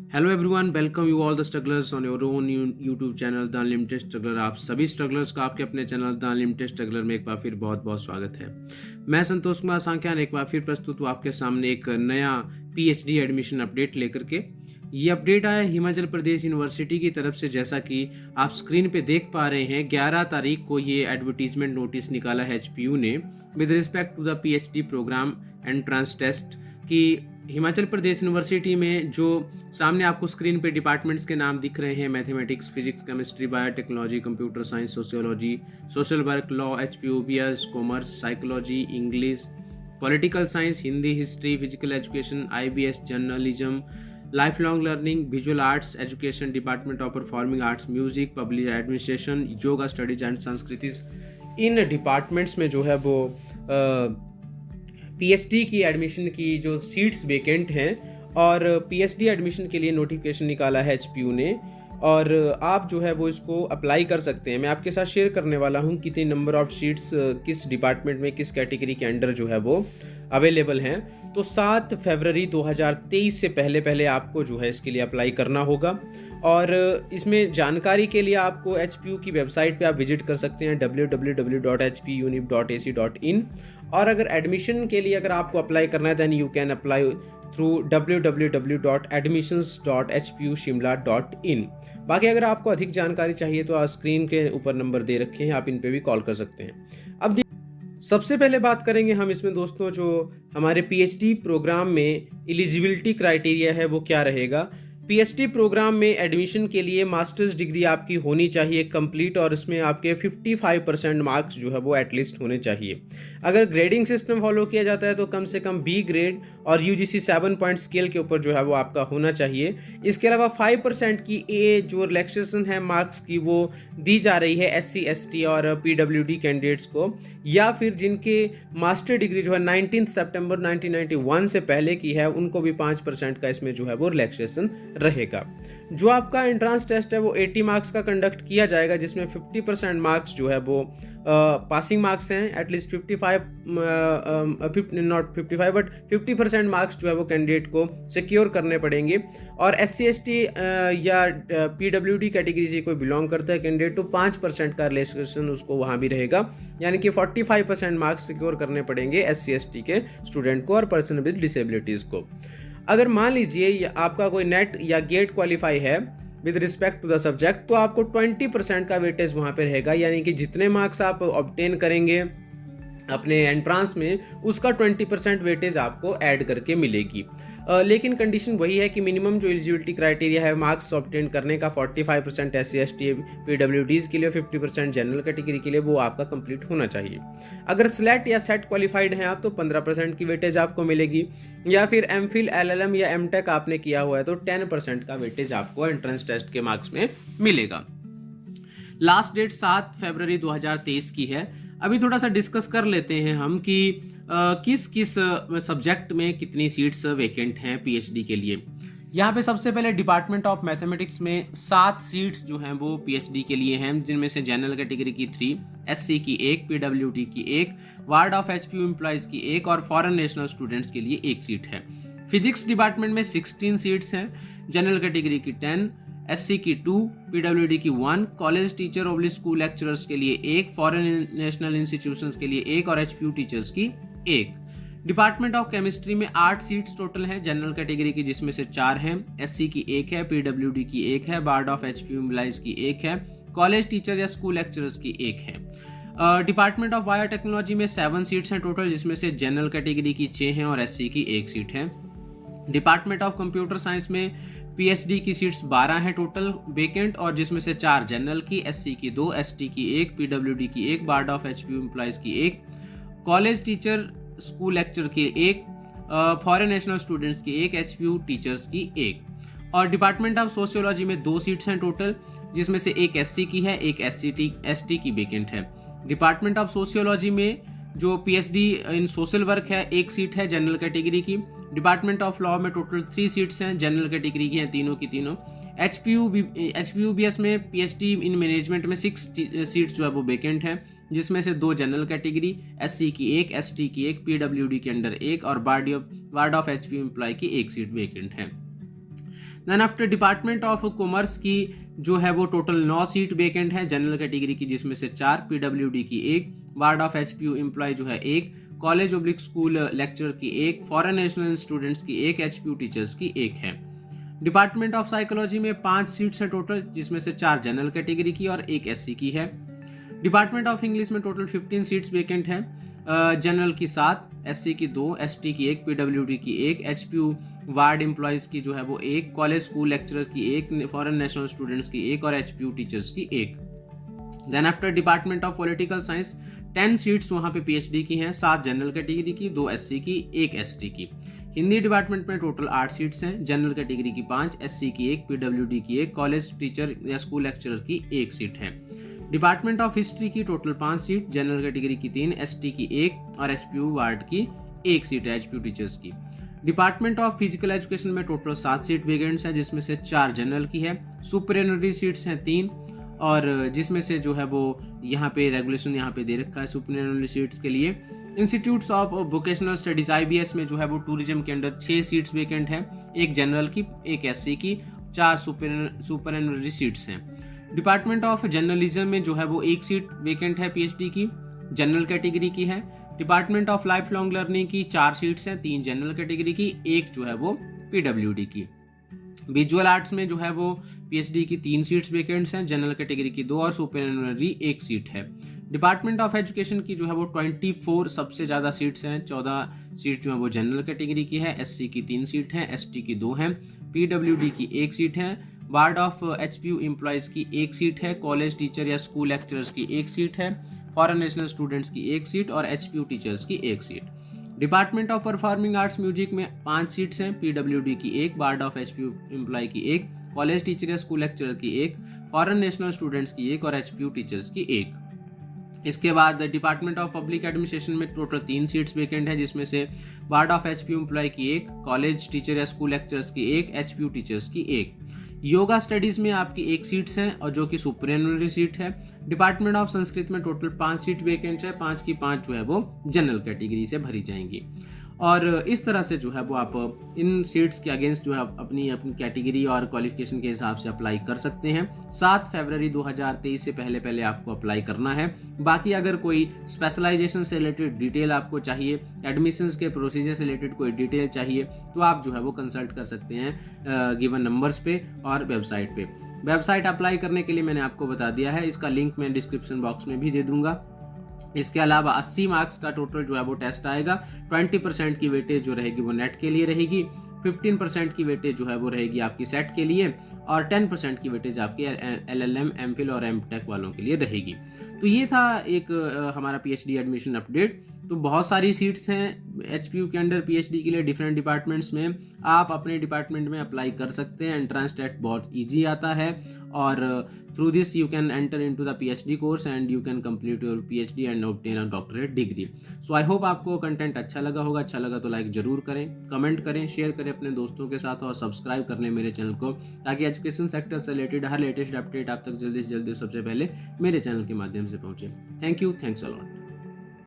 Hello everyone, welcome you all the strugglers on your own YouTube channel the unlimited struggler. आप सभी strugglers का आपके अपने channel the unlimited struggler में एक बार फिर बहुत बहुत स्वागत है। मैं संतोष कुमार सांख्यान एक बार फिर प्रस्तुत हूँ आपके सामने एक नया पीएचडी एडमिशन अपडेट लेकर के। ये अपडेट आया हिमाचल प्रदेश यूनिवर्सिटी की तरफ से। जैसा कि आप स्क्रीन पे देख पा रहे हैं, 11 तारीख को ये एडवर्टीजमेंट नोटिस निकाला है एचपीयू ने with respect to the PhD program entrance test की हिमाचल प्रदेश यूनिवर्सिटी में जो सामने आपको स्क्रीन पे डिपार्टमेंट्स के नाम दिख रहे हैं, mathematics, physics, chemistry, biotechnology, computer science, sociology, social work, law, HPUBS, commerce, psychology, English, political science, Hindi, history, physical education, IBS, journalism, life long learning, visual arts education, department of performing arts, music, public administration, yoga studies and संस्कृति। इन departments में जो है वो PhD की admission की जो seats vacant हैं और पीएचडी एडमिशन के लिए नोटिफिकेशन निकाला है एचपीयू ने, और आप जो है वो इसको अप्लाई कर सकते हैं। मैं आपके साथ शेयर करने वाला हूँ कितनी नंबर ऑफ सीट्स किस डिपार्टमेंट में किस कैटेगरी के अंडर जो है वो अवेलेबल हैं। तो 7 फरवरी 2023 से पहले आपको जो है इसके लिए अप्लाई करना होगा। और इसमें जानकारी के लिए आपको एचपीयू की वेबसाइट पे आप विजिट कर सकते हैं www.hpunip.ac.in। और अगर एडमिशन के लिए अगर आपको अप्लाई करना है then you can apply through www.admissions.hpushimla.in। बाकी अगर आपको अधिक जानकारी चाहिए तो स्क्रीन के ऊपर नंबर दे रखे हैं, आप इन पे भी कॉल कर सकते हैं। अब सबसे पहले बात करेंगे हम इसमें दोस्तों, जो हमारे पीएचडी प्रोग्राम में एलिजिबिलिटी क्राइटेरिया है वो क्या रहेगा। पीएचडी प्रोग्राम में एडमिशन के लिए मास्टर्स डिग्री आपकी होनी चाहिए कंप्लीट, और इसमें आपके 55% मार्क्स जो है वो एटलीस्ट होने चाहिए। अगर ग्रेडिंग सिस्टम फॉलो किया जाता है तो कम से कम बी ग्रेड और यूजीसी 7 पॉइंट स्केल के ऊपर जो है वो आपका होना चाहिए। इसके अलावा 5% की जो रिलैक्सेशन है मार्क्स की वो दी जा रही है एससी एसटी और पीडब्ल्यूडी कैंडिडेट्स को, या फिर जिनके मास्टर डिग्री जो है 19 सितंबर 1991 से पहले की है उनको भी 5% का इसमें जो है वो रिलैक्सेशन रहेगा। जो आपका एंट्रेंस टेस्ट है वो 80 मार्क्स का कंडक्ट किया जाएगा, जिसमें 50% मार्क्स जो है वो पासिंग मार्क्स हैं। एटलीस्ट 50% मार्क्स जो है वो कैंडिडेट को सिक्योर करने पड़ेंगे। और एससी एसटी या पीडब्ल्यूडी कैटेगरी से कोई बिलोंग करता है कैंडिडेट तो 5% का रिलैक्सेशन उसको वहाँ भी रहेगा, यानी कि 45% मार्क्स सिक्योर करने पड़ेंगे एससी एसटी के स्टूडेंट को और पर्सन विद डिसेबिलिटीज़ को। अगर मान लीजिए आपका कोई नेट या गेट क्वालिफाई है with respect to the subject, तो आपको 20% का वेटेज वहाँ पे रहेगा, यानी कि जितने मार्क्स आप ऑब्टेन करेंगे अपने एंट्रांस में उसका 20% वेटेज आपको ऐड करके मिलेगी। लेकिन कंडीशन वही है कि मिनिमम जो एलिजिबिलिटी क्राइटेरिया है मार्क्स ऑब्टेन करने का 45% एस सी एस टी पीडब्ल्यूडीज के लिए, 50% जनरल कैटेगरी के लिए वो आपका कंप्लीट होना चाहिए। अगर स्लेट या सेट क्वालिफाइड हैं आप तो 15% की वेटेज आपको मिलेगी, या फिर एमफिल एलएलएम या एमटेक आपने किया हुआ है तो 10% का वेटेज आपको एंट्रेंस टेस्ट के मार्क्स में मिलेगा। लास्ट डेट 7 फरवरी 2023 की है। अभी थोड़ा सा डिस्कस कर लेते हैं हम कि किस किस सब्जेक्ट में कितनी सीट्स वेकेंट हैं पीएचडी के लिए। यहाँ पे सबसे पहले डिपार्टमेंट ऑफ मैथमेटिक्स में 7 सीट्स जो हैं वो पीएचडी के लिए हैं, जिनमें से जनरल कैटेगरी की 3, एससी की 1, पीडब्ल्यूडी की 1, वार्ड ऑफ एचपीयू एम्प्लॉयज की 1 और फॉरेन नेशनल स्टूडेंट्स के लिए 1 सीट है। फिजिक्स डिपार्टमेंट में 16 सीट्स हैं, जनरल कैटेगरी की 10, एससी की 2, पीडब्ल्यूडी की 1, college teacher oblique school lecturers के लिए 1, फॉरेन नेशनल इंस्टीट्यूशंस के लिए 1 और एचपीयू टीचर्स की 1। डिपार्टमेंट ऑफ केमिस्ट्री में 8 सीट्स टोटल हैं, जनरल कैटेगरी की जिसमें से 4 हैं, एससी की 1 है, पीडब्ल्यूडी की 1 है, वार्ड ऑफ एचपीयू एम्प्लॉयज की 1 है, कॉलेज टीचर या स्कूल लेक्चरर्स की 1 है। डिपार्टमेंट ऑफ बायोटेक्नोलॉजी में 7 सीट्स हैं टोटल, जिसमें से जनरल कैटेगरी की 6 हैं और एससी की 1 सीट है। डिपार्टमेंट ऑफ कंप्यूटर साइंस में पीएचडी की सीट्स 12 हैं टोटल वेकेंट, और जिसमें से 4 जनरल की, एससी की 2, एसटी की 1, पीडब्ल्यूडी की 1, वार्ड ऑफ एचपीयू एम्प्लॉयज की 1, कॉलेज टीचर स्कूल लेक्चर की 1, फॉरेन नेशनल स्टूडेंट्स की 1, एचपीयू टीचर्स की 1। और डिपार्टमेंट ऑफ सोशियोलॉजी में 2 सीट्स हैं टोटल, जिसमें से एक एससी की है, एक एसटी की वेकेंट है। डिपार्टमेंट ऑफ सोशियोलॉजी में जो पीएचडी इन सोशल वर्क है 1 सीट है जनरल कैटेगरी की। डिपार्टमेंट ऑफ लॉ में टोटल 3 सीट्स हैं, जनरल कैटेगरी की हैं तीनों की तीनों। एचपीयूबीएस में पीएचडी इन मैनेजमेंट में 6 सीट्स जो है वो वेकेंट हैं, जिसमें से 2 जनरल कैटेगरी, एससी की 1, एसटी की 1, पीडब्ल्यूडी के अंडर 1 और वार्ड ऑफ एचपीयू एम्प्लॉय की 1 सीट वेकेंट है। Then after department of commerce की जो है वो टोटल 9 सीट वेकेंट है जनरल कैटेगरी की, जिसमें से 4, पीडब्ल्यूडी की 1, वार्ड ऑफ एचपीयू एम्प्लॉय जो है 1, कॉलेज ऑब्लिक स्कूल लेक्चरर की 1, फॉरेन नेशनल स्टूडेंट्स की 1, एचपीयू टीचर्स की 1 है। डिपार्टमेंट ऑफ साइकोलॉजी में 5 सीट्स है टोटल, जिसमें से 4 जनरल कैटेगरी की और 1 एससी की है। डिपार्टमेंट ऑफ इंग्लिश में टोटल 15 सीट्स वेकेंट है, जनरल की 7, एससी की 2, एसटी की 1, पीडब्ल्यूडी की 1, एचपीयू वार्ड एम्प्लॉयज की जो है वो 1, कॉलेज स्कूल लेक्चरर्स की 1, फॉरेन नेशनल स्टूडेंट्स की 1 और एचपीयू टीचर्स की 1। Then after department of political science 10 seats वहाँ पे पीएचडी की हैं, 7 जनरल कैटेगरी की, 2 एससी की, 1 एसटी की। हिंदी डिपार्टमेंट में टोटल 8 सीट्स हैं, जनरल कैटेगरी की 5, एससी की 1, पीडब्ल्यूडी की 1, कॉलेज टीचर या स्कूल लेक्चरर की 1 सीट है। डिपार्टमेंट ऑफ हिस्ट्री की टोटल 5 सीट, जनरल कैटेगरी की 3, एसटी की 1 और एचपीयू वार्ड की 1 सीट है एचपीयू टीचर्स की। डिपार्टमेंट ऑफ फिजिकल एजुकेशन में टोटल 7 सीट वेकेंट्स हैं, जिसमें से 4 जनरल की है, सुपरिनरी सीट्स हैं 3 और जिसमें से जो है वो यहाँ पे रेगुलेशन यहाँ पे दे रखा है सुपरिनरी सीट्स के लिए। Institutes of vocational studies IBS में जो है वो टूरिज्म के अंडर 6 सीट्स वेकेंट है, 1 जनरल की, 1 एससी की, 4 सुपरिनरी सीट्स हैं। डिपार्टमेंट ऑफ जर्नलिज्म में जो है वो 1 सीट वेकेंट है पीएचडी की, जनरल कैटेगरी की है। Department of life long learning की 4 सीट्स हैं, 3 जनरल कैटेगरी की, 1 जो है वो पीडब्ल्यूडी की। विजुअल आर्ट्स में जो है वो पीएचडी की 3 सीट्स वेकेंट्स हैं, जनरल कैटेगरी की 2 और सुपरिनरी 1 सीट है। डिपार्टमेंट ऑफ एजुकेशन की जो है वो 24 सबसे ज़्यादा सीट्स हैं, 14 सीट जो है वो जनरल कैटेगरी की है, एससी की 3 सीट हैं, एसटी की 2 हैं, पीडब्ल्यूडी की 1 सीट है, वार्ड ऑफ एचपीयू एम्प्लॉयज की 1 सीट है, कॉलेज टीचर या स्कूल लेक्चरर्स की 1 सीट है, फॉरेन नेशनल स्टूडेंट्स की 1 सीट और एचपीयू टीचर्स की 1 seat. Department of performing arts music में 5 सीट्स हैं, पीडब्ल्यूडी की 1, वार्ड ऑफ एचपीयू एम्प्लॉय की 1, कॉलेज टीचर या स्कूल लेक्चरर की 1, फॉरेन नेशनल स्टूडेंट्स की 1 और एचपीयू टीचर्स की 1। इसके बाद डिपार्टमेंट ऑफ पब्लिक एडमिनिस्ट्रेशन में टोटल 3 सीट्स वेकेंट है, जिसमें से वार्ड ऑफ एचपीयू एम्प्लॉय की 1, कॉलेज टीचर या स्कूल लेक्चरर्स की 1, एचपीयू टीचर्स की 1। योगा स्टडीज में आपकी 1 सीट्स हैं और जो कि सुपरिनरी सीट है। डिपार्टमेंट ऑफ संस्कृत में टोटल 5 सीट वेकेंट है, 5 की 5 जो है वो जनरल कैटेगरी से भरी जाएंगी। और इस तरह से जो है वो आप इन सीट्स के अगेंस्ट जो है अपनी कैटेगरी और क्वालिफिकेशन के हिसाब से अप्लाई कर सकते हैं। 7 फरवरी 2023 से पहले आपको अप्लाई करना है। बाकी अगर कोई स्पेशलाइजेशन से रिलेटेड डिटेल आपको चाहिए, एडमिशन्स के प्रोसीजर से रिलेटेड कोई डिटेल चाहिए, तो आप जो है वो कंसल्ट कर सकते हैं गिवन नंबर्स पे और वेबसाइट पे। वेबसाइट अप्लाई करने के लिए मैंने आपको बता दिया है, इसका लिंक मैं डिस्क्रिप्शन बॉक्स में भी दे दूंगा। इसके अलावा 80 मार्क्स का टोटल जो है वो टेस्ट आएगा, 20% की वेटेज जो रहेगी वो नेट के लिए रहेगी, 15% की वेटेज जो है वो रहेगी आपकी सेट के लिए और 10% की वेटेज आपकी एलएलएम, एमफिल और एमटेक वालों के लिए रहेगी। तो ये था एक हमारा पीएचडी एडमिशन अपडेट। तो बहुत सारी सीट्स हैं एचपीयू के अंडर पीएचडी के लिए डिफरेंट डिपार्टमेंट्स में। आप अपने डिपार्टमेंट में अप्लाई कर सकते हैं, एंट्रेंस टेस्ट बहुत ईजी आता है और through this you can enter into the PhD course and you can complete your PhD and obtain a doctorate degree. So I hope आपको कंटेंट अच्छा लगा होगा। अच्छा लगा तो लाइक जरूर करें, कमेंट करें, शेयर करें अपने दोस्तों के साथ और सब्सक्राइब कर लें मेरे चैनल को, ताकि एजुकेशन सेक्टर से रिलेटेड हर लेटेस्ट अपडेट आप तक जल्दी से जल्दी सबसे पहले मेरे चैनल के माध्यम से पहुंचे। Thank you, thanks a lot.